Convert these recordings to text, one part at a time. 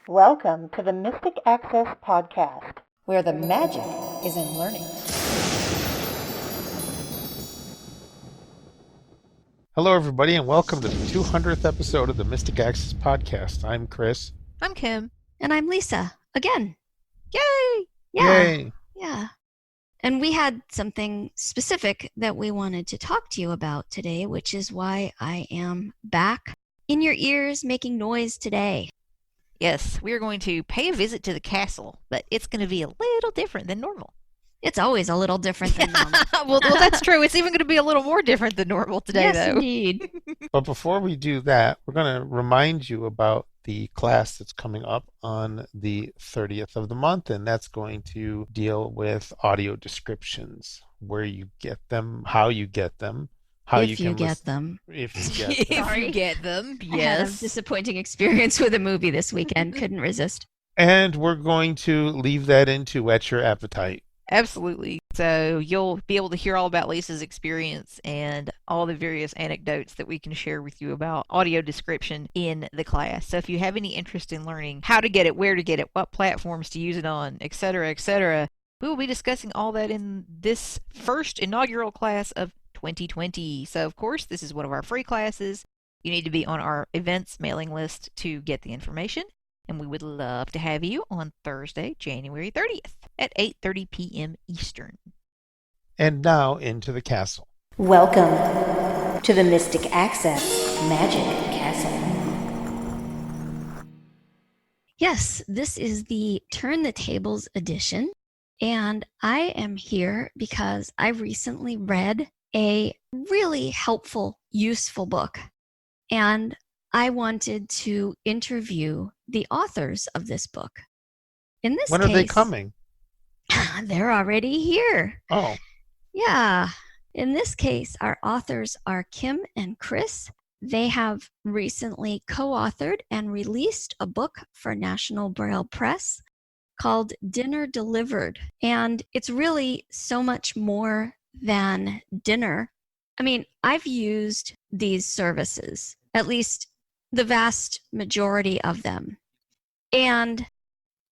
Welcome to the Mystic Access Podcast, where the magic is in learning. Hello, everybody, and welcome to the 200th episode of the Mystic Access Podcast. I'm Chris. I'm Kim. And I'm Lisa. Again. Yay! Yay! Yeah. And we had something specific that we wanted to talk to you about today, which is why I am back in your ears making noise today. Yes, we are going to pay a visit to the castle, but it's going to be a little different than normal. It's always a little different than normal. well, that's true. It's even going to be a little more different than normal today, yes, though. Indeed. But before we do that, we're going to remind you about the class that's coming up on the 30th of the month, and that's going to deal with audio descriptions, where you get them, how you get them, how if you can get them. If you get them. If you get them, I had a disappointing experience with a movie this weekend. Couldn't resist. And we're going to leave that in to whet your appetite. Absolutely. So you'll be able to hear all about Lisa's experience and all the various anecdotes that we can share with you about audio description in the class. So if you have any interest in learning how to get it, where to get it, what platforms to use it on, etc., we will be discussing all that in this first inaugural class of 2020. So of course, this is one of our free classes. You need to be on our events mailing list to get the information. And we would love to have you on Thursday, January 30th at 8:30 p.m. Eastern. And now into the castle. Welcome to the Mystic Access Magic Castle. Yes, this is the Turn the Tables edition. And I am here because I recently read a really helpful, useful book. And I wanted to interview the authors of this book. In this When case, are they coming? They're already here. Oh. Yeah. In this case, our authors are Kim and Chris. They have recently co-authored and released a book for National Braille Press called Dinner Delivered. And it's really so much more than dinner. I mean, I've used these services, at least the vast majority of them. And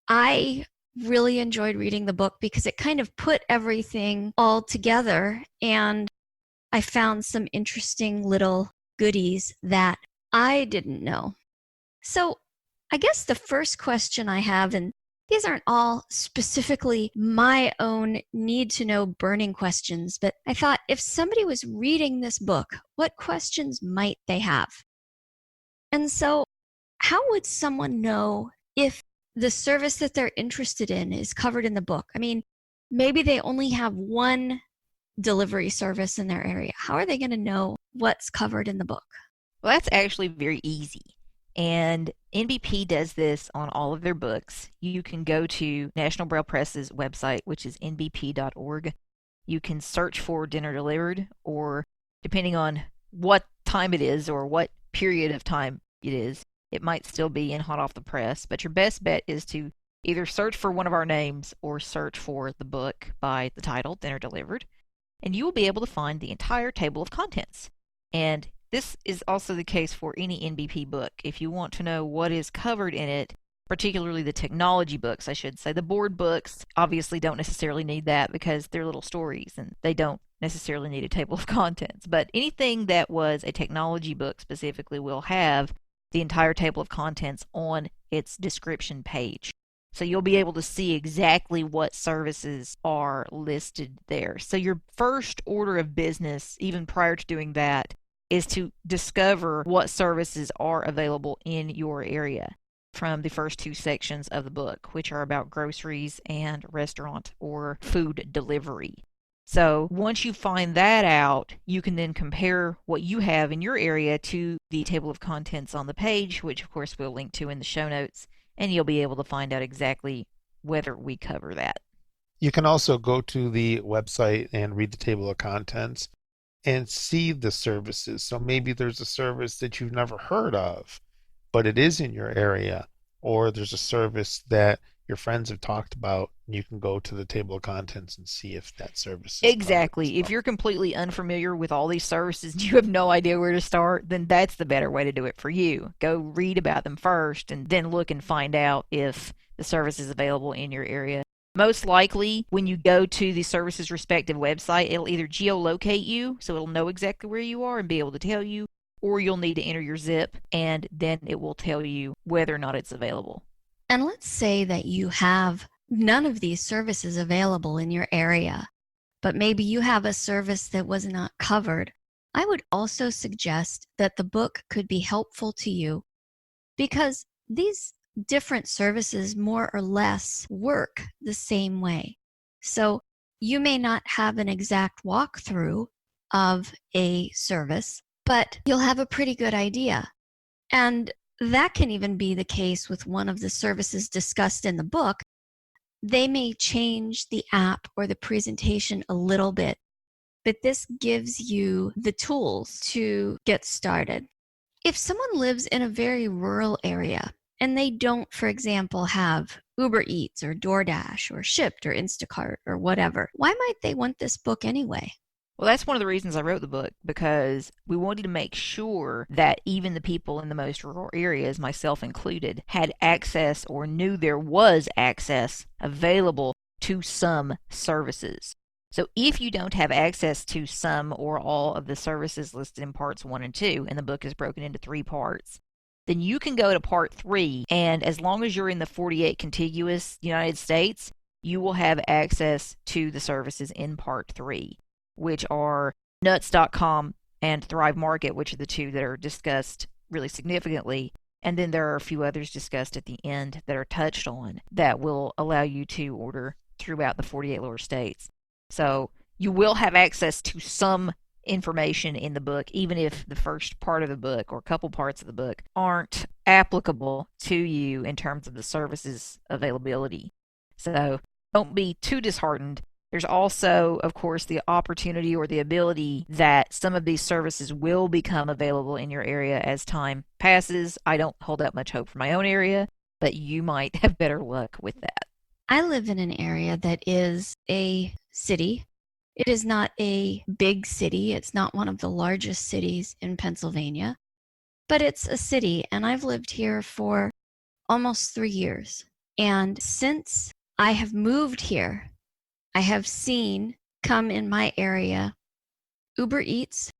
I really enjoyed reading the book because it kind of put everything all together, and I found some interesting little goodies that I didn't know. So I guess the first question I have, and these aren't all specifically my own need-to-know burning questions, but I thought if somebody was reading this book, what questions might they have? And so how would someone know if the service that they're interested in is covered in the book? I mean, maybe they only have one delivery service in their area. How are they going to know what's covered in the book? Well, that's actually very easy. And NBP does this on all of their books. You can go to National Braille Press's website, which is nbp.org. You can search for Dinner Delivered, or depending on what time it is or what period of time it is, it might still be in hot off the press. But your best bet is to either search for one of our names or search for the book by the title, Dinner Delivered, and you will be able to find the entire table of contents. And this is also the case for any NBP book. If you want to know what is covered in it, particularly the technology books, I should say, the board books obviously don't necessarily need that because they're little stories and they don't necessarily need a table of contents. But anything that was a technology book specifically will have the entire table of contents on its description page. So you'll be able to see exactly what services are listed there. So your first order of business, even prior to doing that, is to discover what services are available in your area from the first two sections of the book, which are about groceries and restaurant or food delivery. So once you find that out, you can then compare what you have in your area to the table of contents on the page, which of course we'll link to in the show notes, and you'll be able to find out exactly whether we cover that. You can also go to the website and read the table of contents and see the services. So maybe there's a service that you've never heard of, but it is in your area, or there's a service that your friends have talked about, you can go to the table of contents and see if that service is covered as Exactly. If well. you're completely unfamiliar with all these services and you have no idea where to start, then that's the better way to do it for you. Go read about them first and then look and find out if the service is available in your area. Most likely, when you go to the service's respective website, it'll either geolocate you, so it'll know exactly where you are and be able to tell you, or you'll need to enter your zip, and then it will tell you whether or not it's available. And let's say that you have none of these services available in your area, but maybe you have a service that was not covered. I would also suggest that the book could be helpful to you because these different services more or less work the same way. So you may not have an exact walkthrough of a service, but you'll have a pretty good idea. And that can even be the case with one of the services discussed in the book. They may change the app or the presentation a little bit, but this gives you the tools to get started. If someone lives in a very rural area and they don't, for example, have Uber Eats or DoorDash or Shipt or Instacart or whatever, why might they want this book anyway? Well, that's one of the reasons I wrote the book, because we wanted to make sure that even the people in the most rural areas, myself included, had access or knew there was access available to some services. So if you don't have access to some or all of the services listed in parts 1 and 2, and the book is broken into 3 parts, then you can go to part 3, and as long as you're in the 48 contiguous United States, you will have access to the services in part 3, which are nuts.com and Thrive Market, which are the 2 that are discussed really significantly. And then there are a few others discussed at the end that are touched on that will allow you to order throughout the 48 lower states. So you will have access to some information in the book, even if the first part of the book or a couple parts of the book aren't applicable to you in terms of the services availability. So don't be too disheartened. There's also, of course, the opportunity or the ability that some of these services will become available in your area as time passes. I don't hold out much hope for my own area, but you might have better luck with that. I live in an area that is a city. It is not a big city. It's not one of the largest cities in Pennsylvania, but it's a city, and I've lived here for almost 3 years. And since I have moved here, I have seen come in my area Uber Eats,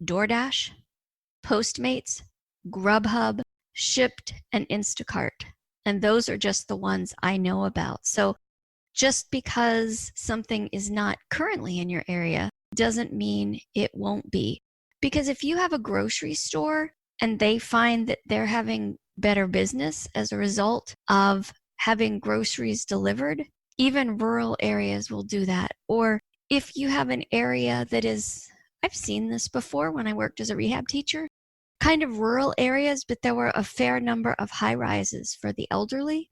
DoorDash, Postmates, Grubhub, Shipt, and Instacart. And those are just the ones I know about. So just because something is not currently in your area doesn't mean it won't be. Because if you have a grocery store and they find that they're having better business as a result of having groceries delivered, even rural areas will do that. Or if you have an area that is, I've seen this before when I worked as a rehab teacher, kind of rural areas, but there were a fair number of high rises for the elderly.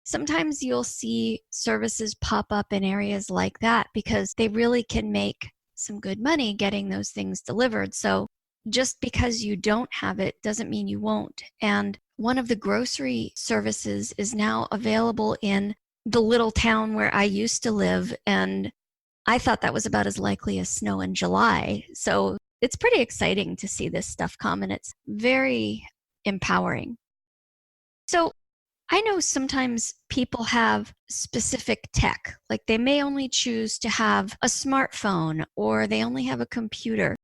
Sometimes you'll see services pop up in areas like that because they really can make some good money getting those things delivered. So just because you don't have it doesn't mean you won't. And one of the grocery services is now available in the little town where I used to live, and I thought that was about as likely as snow in July. So it's pretty exciting to see this stuff come, and it's very empowering. So I know sometimes people have specific tech, like they may only choose to have a smartphone or they only have a computer.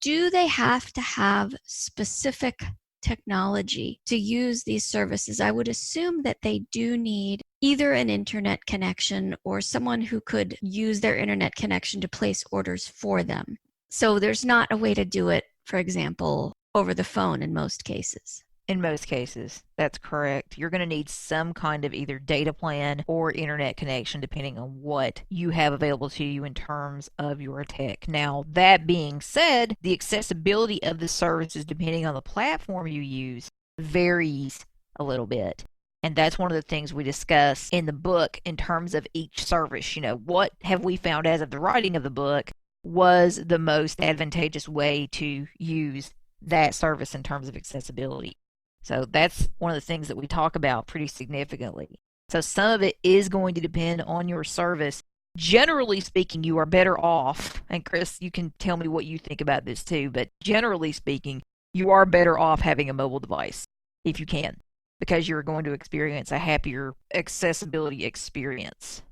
Do they have to have specific technology to use these services? I would assume that they do need either an internet connection or someone who could use their internet connection to place orders for them. So there's not a way to do it, for example, over the phone in most cases. In most cases, that's correct. You're going to need some kind of either data plan or internet connection depending on what you have available to you in terms of your tech. Now, that being said, the accessibility of the services depending on the platform you use varies a little bit. And that's one of the things we discuss in the book in terms of each service. You know, what have we found as of the writing of the book was the most advantageous way to use that service in terms of accessibility. So that's one of the things that we talk about pretty significantly. So some of it is going to depend on your service. Generally speaking, you are better off, and Chris, you can tell me what you think about this too, but generally speaking, you are better off having a mobile device if you can, because you're going to experience a happier accessibility experience.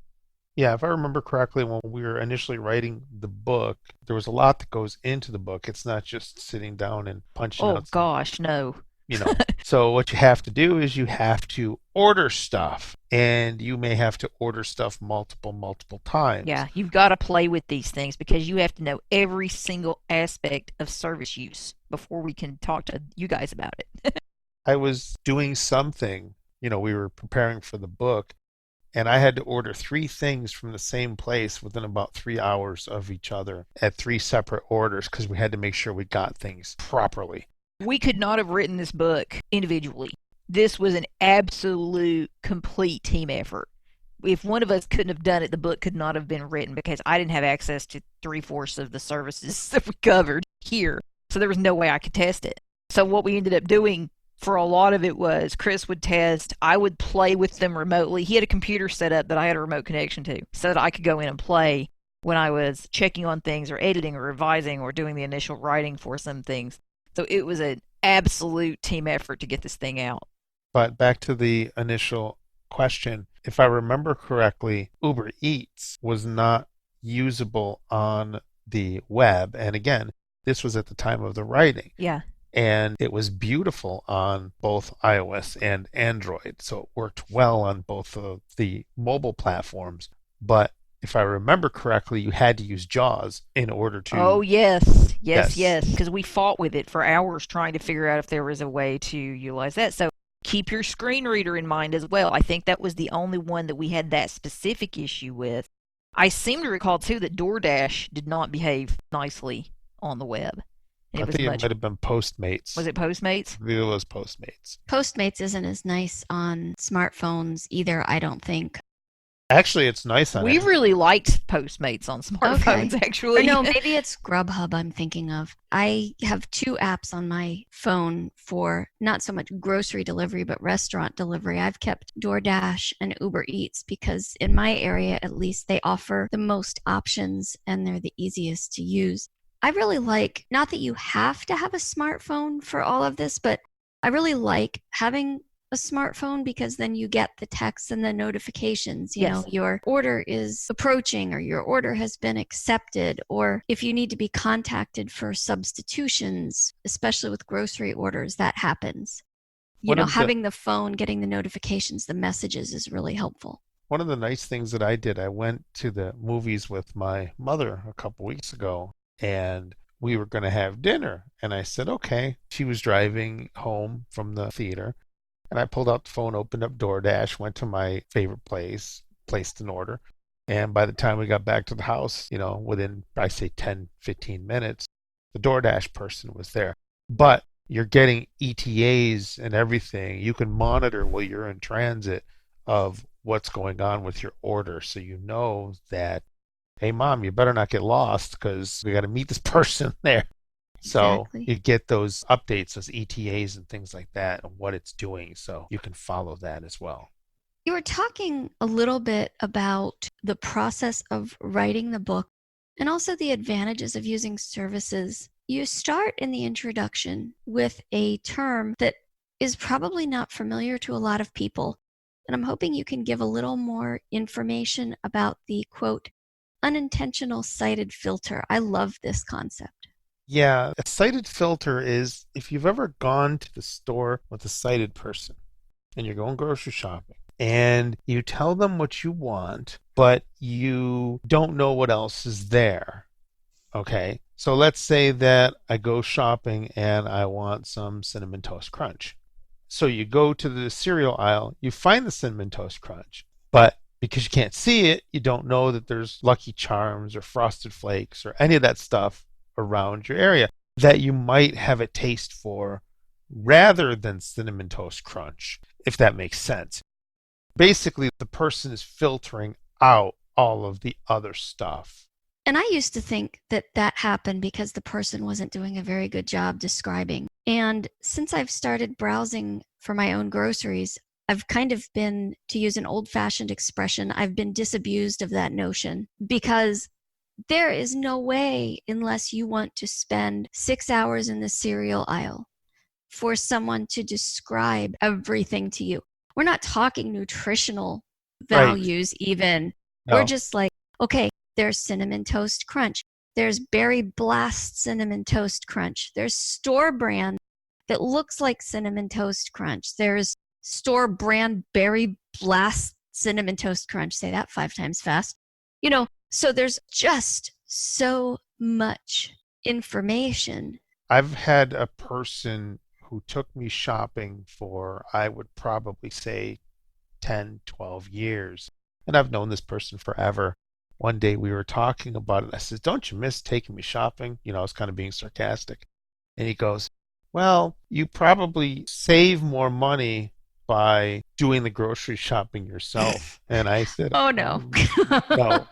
Yeah, if I remember correctly, when we were initially writing the book, there was a lot that goes into the book. It's not just sitting down and punching Oh out gosh, no. So what you have to do is you have to order stuff, and you may have to order stuff multiple times. Yeah, you've got to play with these things because you have to know every single aspect of service use before we can talk to you guys about it. I was doing something, we were preparing for the book, and I had to order 3 things from the same place within about 3 hours of each other at 3 separate orders because we had to make sure we got things properly. We could not have written this book individually. This was an absolute, complete team effort. If one of us couldn't have done it, the book could not have been written because I didn't have access to 3/4 of the services that we covered here. So there was no way I could test it. So what we ended up doing for a lot of it was Chris would test, I would play with them remotely. He had a computer set up that I had a remote connection to so that I could go in and play when I was checking on things or editing or revising or doing the initial writing for some things. So it was an absolute team effort to get this thing out. But back to the initial question, if I remember correctly, Uber Eats was not usable on the web. And again, this was at the time of the writing. Yeah. And it was beautiful on both iOS and Android. So it worked well on both of the mobile platforms. But if I remember correctly, you had to use JAWS in order to. Oh, yes. Yes. Because we fought with it for hours trying to figure out if there was a way to utilize that. So keep your screen reader in mind as well. I think that was the only one that we had that specific issue with. I seem to recall, too, that DoorDash did not behave nicely on the web. I think it might have been Postmates. Was it Postmates? It was Postmates. Postmates isn't as nice on smartphones either, I don't think. Actually, it's nice on We it. really liked Postmates on smartphones, actually. Or no, maybe it's Grubhub I'm thinking of. I have 2 apps on my phone for not so much grocery delivery, but restaurant delivery. I've kept DoorDash and Uber Eats because in my area, at least, they offer the most options and they're the easiest to use. I really like, not that you have to have a smartphone for all of this, but I really like having a smartphone because then you get the texts and the notifications. You know, your order is approaching or your order has been accepted, or if you need to be contacted for substitutions, especially with grocery orders, that happens. Having the phone, getting the notifications, the messages is really helpful. One of the nice things that I did, I went to the movies with my mother a couple weeks ago, and we were going to have dinner. And I said, okay. She was driving home from the theater. And I pulled out the phone, opened up DoorDash, went to my favorite place, placed an order. And by the time we got back to the house, within, I say 10, 15 minutes, the DoorDash person was there. But you're getting ETAs and everything. You can monitor while you're in transit of what's going on with your order. So you know that, hey, Mom, you better not get lost because we got to meet this person there. So you get those updates, those ETAs and things like that, and what it's doing. So you can follow that as well. You were talking a little bit about the process of writing the book and also the advantages of using services. You start in the introduction with a term that is probably not familiar to a lot of people. And I'm hoping you can give a little more information about the, quote, unintentional sighted filter. I love this concept. Yeah, a sighted filter is if you've ever gone to the store with a sighted person and you're going grocery shopping and you tell them what you want, but you don't know what else is there. Okay, so let's say that I go shopping and I want some Cinnamon Toast Crunch. So you go to the cereal aisle, you find the Cinnamon Toast Crunch, but because you can't see it, you don't know that there's Lucky Charms or Frosted Flakes or any of that stuff around your area that you might have a taste for rather than Cinnamon Toast Crunch, if that makes sense. Basically, the person is filtering out all of the other stuff. And I used to think that happened because the person wasn't doing a very good job describing. And since I've started browsing for my own groceries, I've kind of been, to use an old-fashioned expression, I've been disabused of that notion, because there is no way, unless you want to spend 6 hours in the cereal aisle, for someone to describe everything to you. We're not talking nutritional values even. We're No. just like, okay, there's Cinnamon Toast Crunch. There's Berry Blast Cinnamon Toast Crunch. There's store brand that looks like Cinnamon Toast Crunch. There's store brand Berry Blast Cinnamon Toast Crunch. Say that 5 times fast. So there's just so much information. I've had a person who took me shopping for, I would probably say, 10, 12 years. And I've known this person forever. One day we were talking about it. I said, "Don't you miss taking me shopping?" I was kind of being sarcastic. And he goes, "Well, you probably save more money by doing the grocery shopping yourself." And I said, Oh, no. No.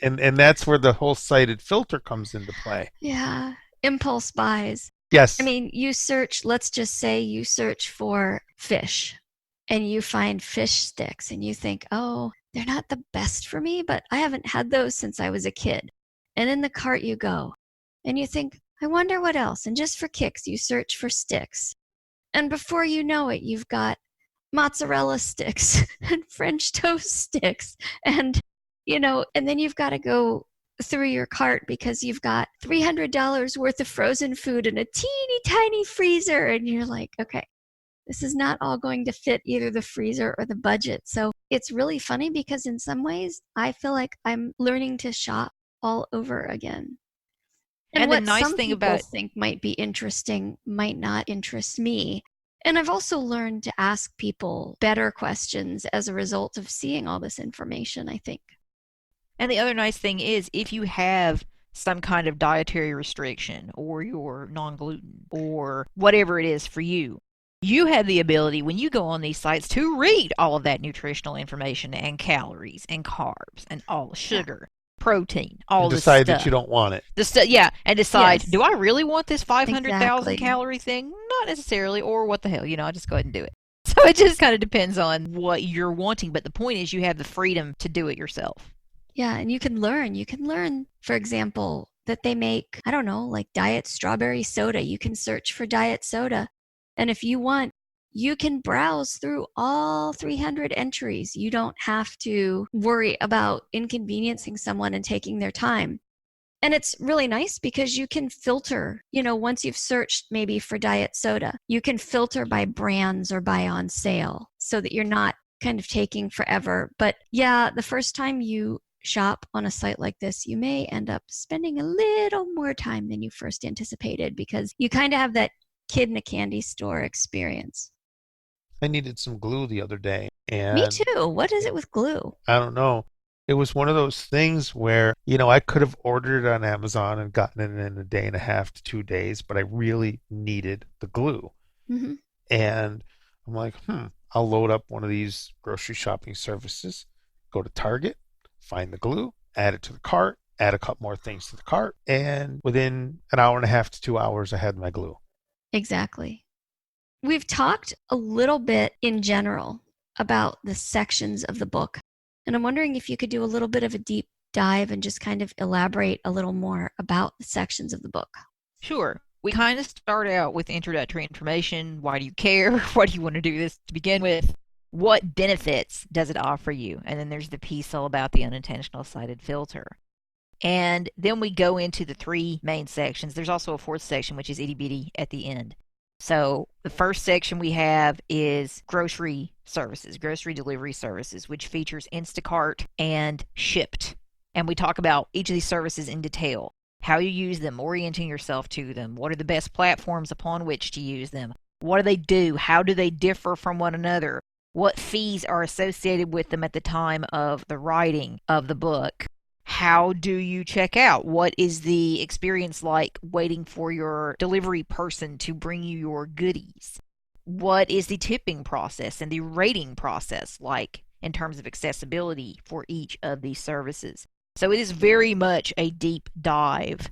And that's where the whole cited filter comes into play. Yeah. Impulse buys. Yes. I mean, let's just say you search for fish and you find fish sticks and you think, oh, they're not the best for me, but I haven't had those since I was a kid. And in the cart you go and you think, I wonder what else. And just for kicks, you search for sticks. And before you know it, you've got mozzarella sticks and French toast sticks. And then you've got to go through your cart because you've got $300 worth of frozen food in a teeny tiny freezer. And you're like, okay, this is not all going to fit either the freezer or the budget. So it's really funny because in some ways, I feel like I'm learning to shop all over again. And the what nice some thing people about think might be interesting might not interest me. And I've also learned to ask people better questions as a result of seeing all this information, I think. And the other nice thing is, if you have some kind of dietary restriction or you're non-gluten or whatever it is for you, you have the ability when you go on these sites to read all of that nutritional information and calories and carbs and all the sugar, protein, all and this decide stuff. that you don't want it. And decide, Yes. do I really want this 500,000 Exactly. calorie thing? Not necessarily, or what the hell, I'll just go ahead and do it. So it just kind of depends on what you're wanting, but the point is you have the freedom to do it yourself. Yeah, and you can learn, for example, that they make, I don't know, like diet strawberry soda. You can search for diet soda. And if you want, you can browse through all 300 entries. You don't have to worry about inconveniencing someone and taking their time. And it's really nice because you can filter, once you've searched maybe for diet soda, you can filter by brands or by on sale so that you're not kind of taking forever. But yeah, the first time you shop on a site like this, you may end up spending a little more time than you first anticipated because you kind of have that kid in a candy store experience. I needed some glue the other day. And Me too. What is it with glue? I don't know. It was one of those things where, I could have ordered it on Amazon and gotten it in a day and a half to 2 days, but I really needed the glue. Mm-hmm. And I'm like, I'll load up one of these grocery shopping services, go to Target, find the glue, add it to the cart, add a couple more things to the cart, and within an hour and a half to 2 hours, I had my glue. Exactly. We've talked a little bit in general about the sections of the book, and I'm wondering if you could do a little bit of a deep dive and just kind of elaborate a little more about the sections of the book. Sure. We kind of start out with introductory information. Why do you care? Why do you want to do this to begin with? What benefits does it offer you? And then there's the piece all about the unintentional cited filter. And then we go into the 3 main sections. There's also a 4th section, which is itty bitty at the end. So the first section we have is grocery services, grocery delivery services, which features Instacart and Shipt. And we talk about each of these services in detail, how you use them, orienting yourself to them, what are the best platforms upon which to use them, what do they do, how do they differ from one another, what fees are associated with them at the time of the writing of the book. How do you check out? What is the experience like waiting for your delivery person to bring you your goodies? What is the tipping process and the rating process like in terms of accessibility for each of these services? So it is very much a deep dive.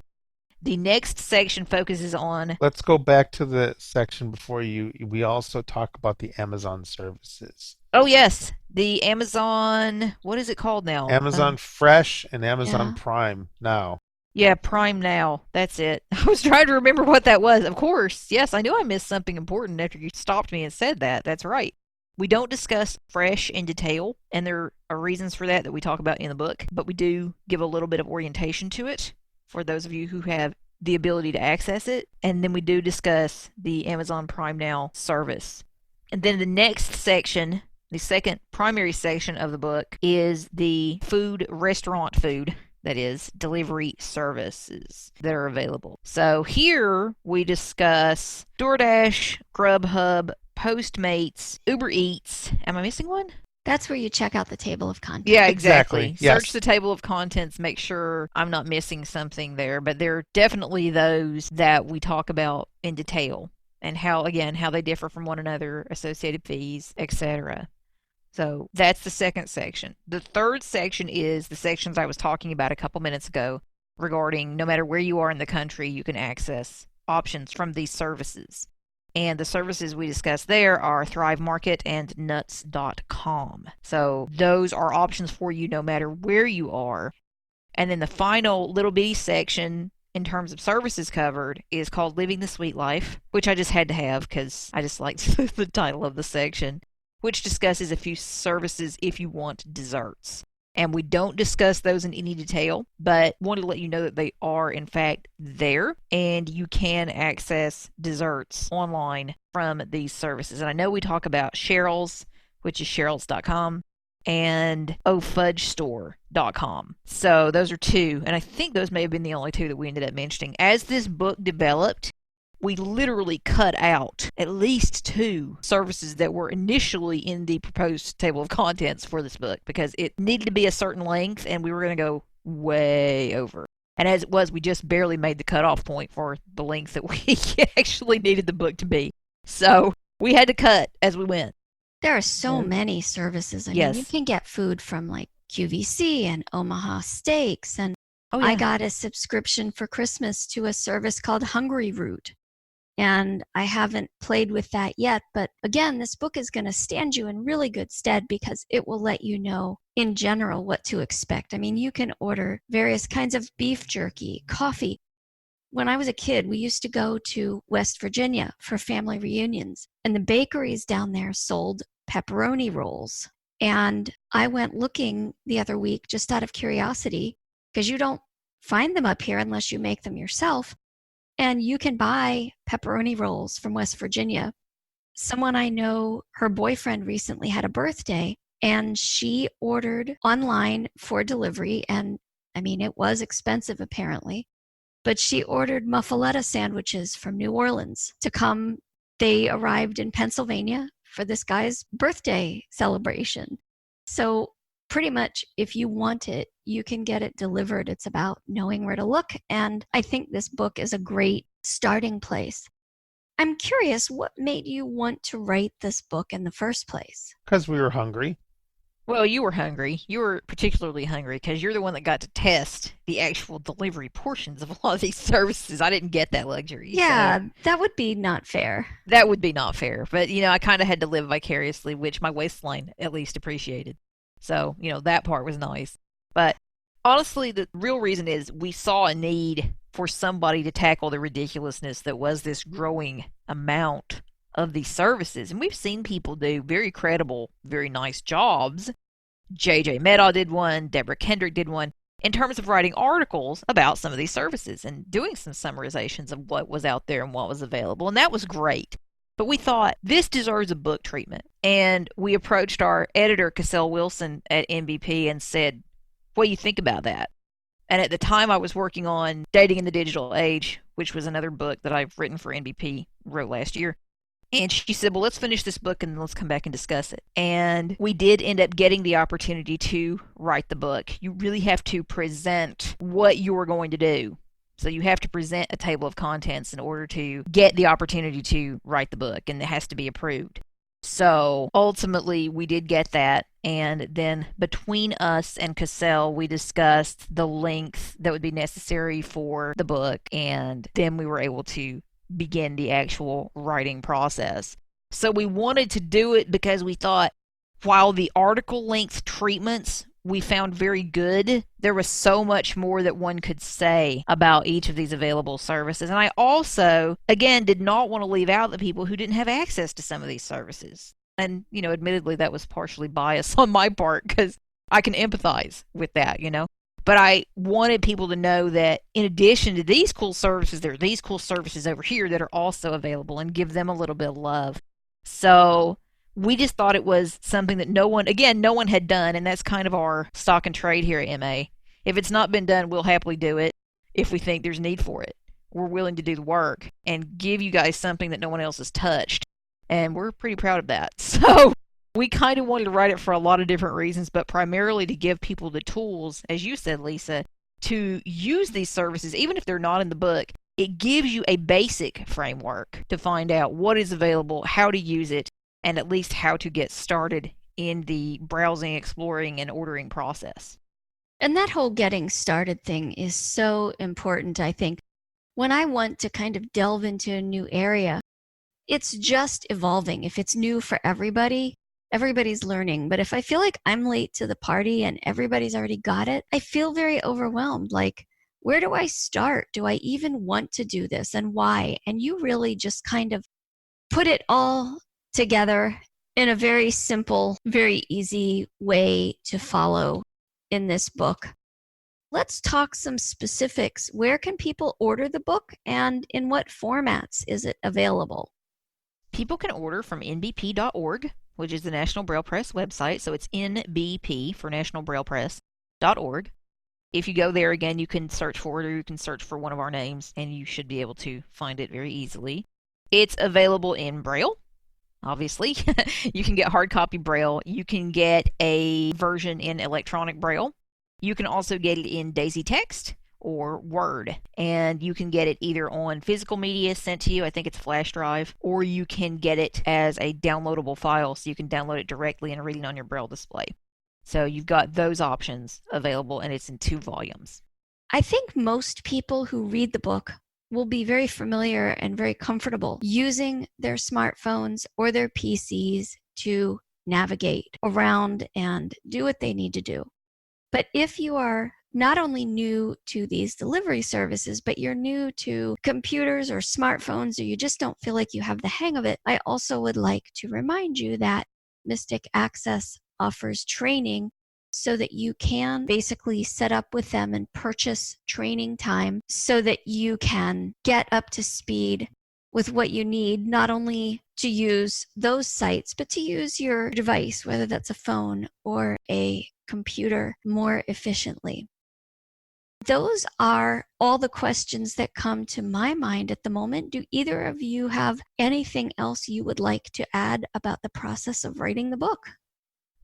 The next section focuses on, Let's go back to the section before we also talk about the Amazon services. oh yes, the Amazon, what is it called now? Amazon Fresh and Amazon Yeah. Prime now. Yeah, Prime Now. That's it. I was trying to remember what that was. Of course. Yes, I knew I missed something important after you stopped me and said that. That's right. We don't discuss Fresh in detail, and there are reasons for that we talk about in the book, but we do give a little bit of orientation to it for those of you who have the ability to access it. And then we do discuss the Amazon Prime Now service. And then the next section, the second primary section of the book, is the restaurant food. That is, delivery services that are available. So here we discuss DoorDash, Grubhub, Postmates, Uber Eats. Am I missing one? That's where you check out the table of contents. Yeah, exactly. Exactly, yes. Search the table of contents, make sure I'm not missing something there. But there are definitely those that we talk about in detail and how they differ from one another, associated fees, etc. So that's the second section. The third section is the sections I was talking about a couple minutes ago regarding no matter where you are in the country, you can access options from these services. And the services we discuss there are Thrive Market and Nuts.com. So those are options for you no matter where you are. And then the final little bitty section in terms of services covered is called Living the Sweet Life, which I just had to have because I just liked the title of the section, which discusses a few services if you want desserts. And we don't discuss those in any detail, but wanted to let you know that they are, in fact, there, and you can access desserts online from these services. And I know we talk about Cheryl's, which is Cheryl's.com, and ohfudgestore.com. So those are two, and I think those may have been the only two that we ended up mentioning. As this book developed, we literally cut out at least two services that were initially in the proposed table of contents for this book because it needed to be a certain length and we were going to go way over. And as it was, we just barely made the cutoff point for the length that we actually needed the book to be. So we had to cut as we went. There are so many services. I Yes. mean, you can get food from like QVC and Omaha Steaks. And Oh, yeah. I got a subscription for Christmas to a service called Hungry Root. And I haven't played with that yet. But again, this book is going to stand you in really good stead because it will let you know in general what to expect. I mean, you can order various kinds of beef jerky, coffee. When I was a kid, we used to go to West Virginia for family reunions, and the bakeries down there sold pepperoni rolls. And I went looking the other week just out of curiosity because you don't find them up here unless you make them yourself. And you can buy pepperoni rolls from West Virginia. Someone I know, her boyfriend recently had a birthday, and she ordered online for delivery. And I mean, it was expensive apparently, but she ordered muffaletta sandwiches from New Orleans to come. They arrived in Pennsylvania for this guy's birthday celebration. So pretty much if you want it, you can get it delivered. It's about knowing where to look. And I think this book is a great starting place. I'm curious, what made you want to write this book in the first place? Because we were hungry. Well, you were hungry. You were particularly hungry because you're the one that got to test the actual delivery portions of a lot of these services. I didn't get that luxury. Yeah, So that would be not fair. that would be not fair. But, I kind of had to live vicariously, which my waistline at least appreciated. So, that part was nice. But honestly, the real reason is we saw a need for somebody to tackle the ridiculousness that was this growing amount of these services. And we've seen people do very credible, very nice jobs. J.J. Meadow did one, Deborah Kendrick did one, in terms of writing articles about some of these services and doing some summarizations of what was out there and what was available. And that was great. But we thought this deserves a book treatment. And we approached our editor, Cassell Wilson at NBP, and said, what do you think about that? And at the time I was working on Dating in the Digital Age, which was another book that I've written for NBP, wrote last year. And she said, well, let's finish this book and then let's come back and discuss it. And we did end up getting the opportunity to write the book. You really have to present what you are going to do. So you have to present a table of contents in order to get the opportunity to write the book, and it has to be approved. So ultimately, we did get that. And then between us and Cassell, we discussed the length that would be necessary for the book. And then we were able to begin the actual writing process. So we wanted to do it because we thought while the article length treatments we found very good, there was so much more that one could say about each of these available services. And I also, again, did not want to leave out the people who didn't have access to some of these services. And, admittedly, that was partially bias on my part because I can empathize with that, But I wanted people to know that in addition to these cool services, there are these cool services over here that are also available and give them a little bit of love. So we just thought it was something that no one had done, and that's kind of our stock and trade here at MA. If it's not been done, we'll happily do it if we think there's need for it. We're willing to do the work and give you guys something that no one else has touched, and we're pretty proud of that. So we kind of wanted to write it for a lot of different reasons, but primarily to give people the tools, as you said, Lisa, to use these services, even if they're not in the book. It gives you a basic framework to find out what is available, how to use it, and at least how to get started in the browsing, exploring, and ordering process. And that whole getting started thing is so important, I think. When I want to kind of delve into a new area, it's just evolving. If it's new for everybody, everybody's learning. But if I feel like I'm late to the party and everybody's already got it, I feel very overwhelmed. Like, where do I start? Do I even want to do this, and why? And you really just kind of put it all together in a very simple, very easy way to follow in this book. Let's talk some specifics. Where can people order the book, and in what formats is it available? People can order from nbp.org, which is the National Braille Press website. So it's NBP for National Braille Press.org. If you go there, again, you can search for it, or you can search for one of our names, and you should be able to find it very easily. It's available in Braille. Obviously, you can get hard copy Braille. You can get a version in electronic Braille. You can also get it in Daisy Text or Word, and you can get it either on physical media sent to you, I think it's flash drive, or you can get it as a downloadable file, so you can download it directly and read it on your Braille display. So you've got those options available, and it's in 2 volumes. I think most people who read the book will be very familiar and very comfortable using their smartphones or their PCs to navigate around and do what they need to do. But if you are not only new to these delivery services, but you're new to computers or smartphones, or you just don't feel like you have the hang of it, I also would like to remind you that Mystic Access offers training so that you can basically set up with them and purchase training time so that you can get up to speed with what you need, not only to use those sites, but to use your device, whether that's a phone or a computer, more efficiently. Those are all the questions that come to my mind at the moment. Do either of you have anything else you would like to add about the process of writing the book?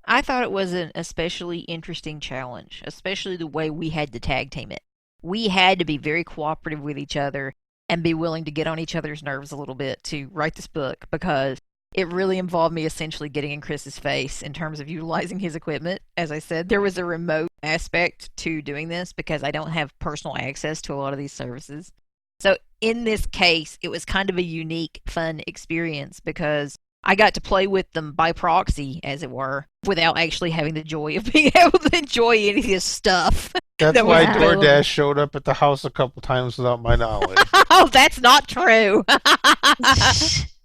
I thought it was an especially interesting challenge, especially the way we had to tag team it. We had to be very cooperative with each other and be willing to get on each other's nerves a little bit to write this book, because it really involved me essentially getting in Chris's face in terms of utilizing his equipment. As I said, there was a remote aspect to doing this because I don't have personal access to a lot of these services. So in this case, it was kind of a unique, fun experience because I got to play with them by proxy, as it were, without actually having the joy of being able to enjoy any of this stuff. That's that why was available. DoorDash showed up at the house a couple times without my knowledge. Oh, that's not true.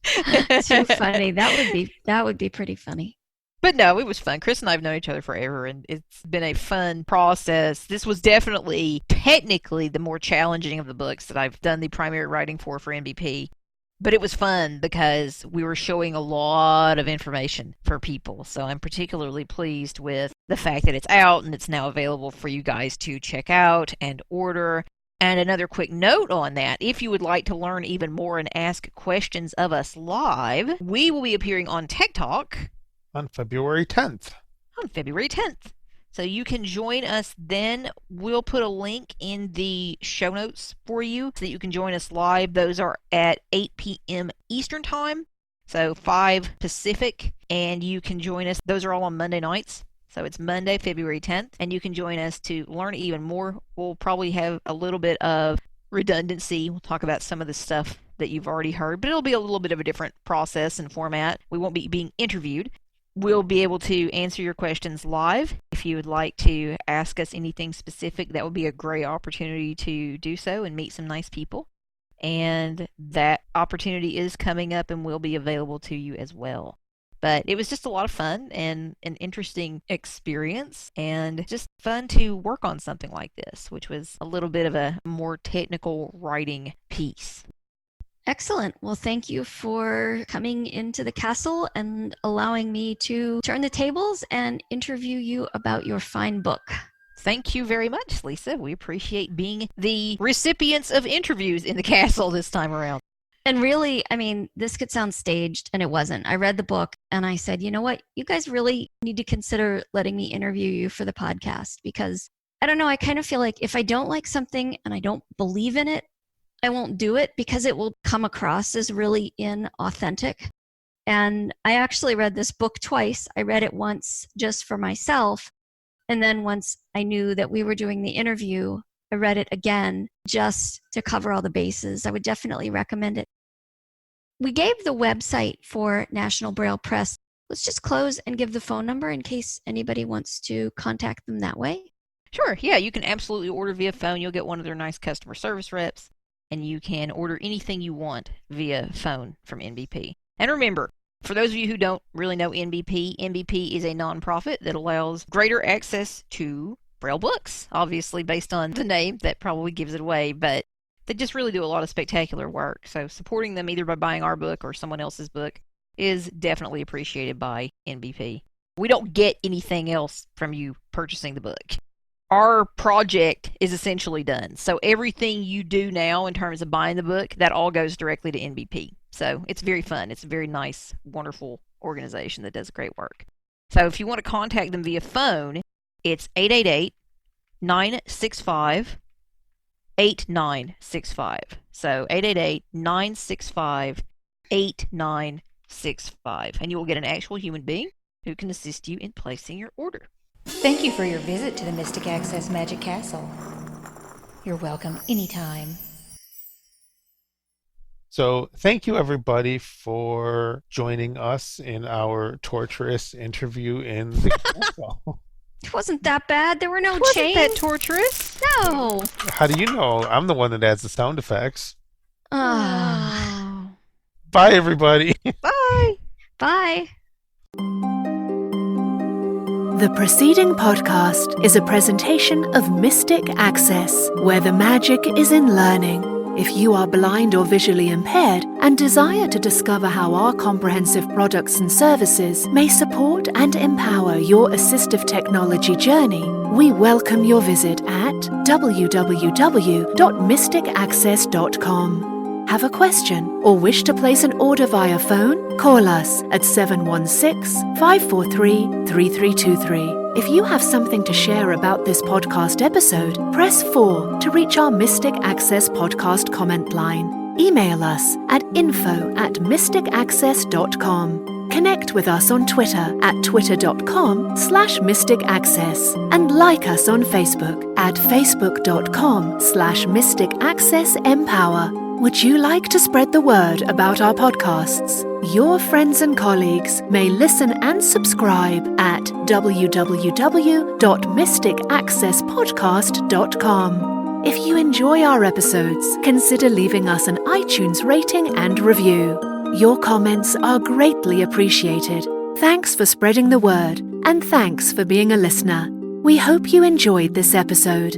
Too funny. That would be pretty funny. But no, it was fun. Chris and I have known each other forever, and it's been a fun process. This was definitely, technically, the more challenging of the books that I've done the primary writing for NBP. But it was fun because we were showing a lot of information for people. So I'm particularly pleased with the fact that it's out and it's now available for you guys to check out and order. And another quick note on that, if you would like to learn even more and ask questions of us live, we will be appearing on Tech Talk On February 10th. on February 10th. So you can join us then. We'll put a link in the show notes for you so that you can join us live. Those are at 8 p.m. Eastern Time. So 5 Pacific, and you can join us. Those are all on Monday nights. So it's Monday, February 10th, and you can join us to learn even more. We'll probably have a little bit of redundancy. We'll talk about some of the stuff that you've already heard, but it'll be a little bit of a different process and format. We won't be being interviewed. We'll be able to answer your questions live. If you would like to ask us anything specific, that would be a great opportunity to do so and meet some nice people. And that opportunity is coming up and will be available to you as well. But it was just a lot of fun and an interesting experience, and just fun to work on something like this, which was a little bit of a more technical writing piece. Excellent. Well, thank you for coming into the castle and allowing me to turn the tables and interview you about your fine book. Thank you very much, Lisa. We appreciate being the recipients of interviews in the castle this time around. And really, I mean, this could sound staged, and it wasn't. I read the book and I said, you know what? You guys really need to consider letting me interview you for the podcast, because I don't know, I kind of feel like if I don't like something and I don't believe in it, I won't do it, because it will come across as really inauthentic. And I actually read this book twice. I read it once just for myself. And then once I knew that we were doing the interview, I read it again just to cover all the bases. I would definitely recommend it. We gave the website for National Braille Press. Let's just close and give the phone number in case anybody wants to contact them that way. Sure, yeah, you can absolutely order via phone. You'll get one of their nice customer service reps, and you can order anything you want via phone from NBP. And remember, for those of you who don't really know NBP, NBP is a nonprofit that allows greater access to Braille books. Obviously, based on the name, that probably gives it away, but they just really do a lot of spectacular work. So supporting them either by buying our book or someone else's book is definitely appreciated by NBP. We don't get anything else from you purchasing the book. Our project is essentially done. So everything you do now in terms of buying the book, that all goes directly to NBP. So it's very fun. It's a very nice, wonderful organization that does great work. So if you want to contact them via phone, it's 888-965-8965. So 888-965-8965. And you will get an actual human being who can assist you in placing your order. Thank you for your visit to the Mystic Access Magic Castle. You're welcome anytime. So thank you, everybody, for joining us in our torturous interview in the castle. It wasn't that bad. There were no Wasn't chains. that torturous? No. How do you know? I'm the one that adds the sound effects. Ah. Bye, everybody. Bye. Bye. The preceding podcast is a presentation of Mystic Access, where the magic is in learning. If you are blind or visually impaired and desire to discover how our comprehensive products and services may support and empower your assistive technology journey, we welcome your visit at www.mysticaccess.com. Have a question or wish to place an order via phone? Call us at 716-543-3323. If you have something to share about this podcast episode, press 4 to reach our Mystic Access podcast comment line. Email us at info@mysticaccess.com. Connect with us on Twitter at twitter.com/mysticaccess and like us on Facebook at facebook.com/mysticaccessempower. Would you like to spread the word about our podcasts? Your friends and colleagues may listen and subscribe at www.mysticaccesspodcast.com. If you enjoy our episodes, consider leaving us an iTunes rating and review. Your comments are greatly appreciated. Thanks for spreading the word, and thanks for being a listener. We hope you enjoyed this episode.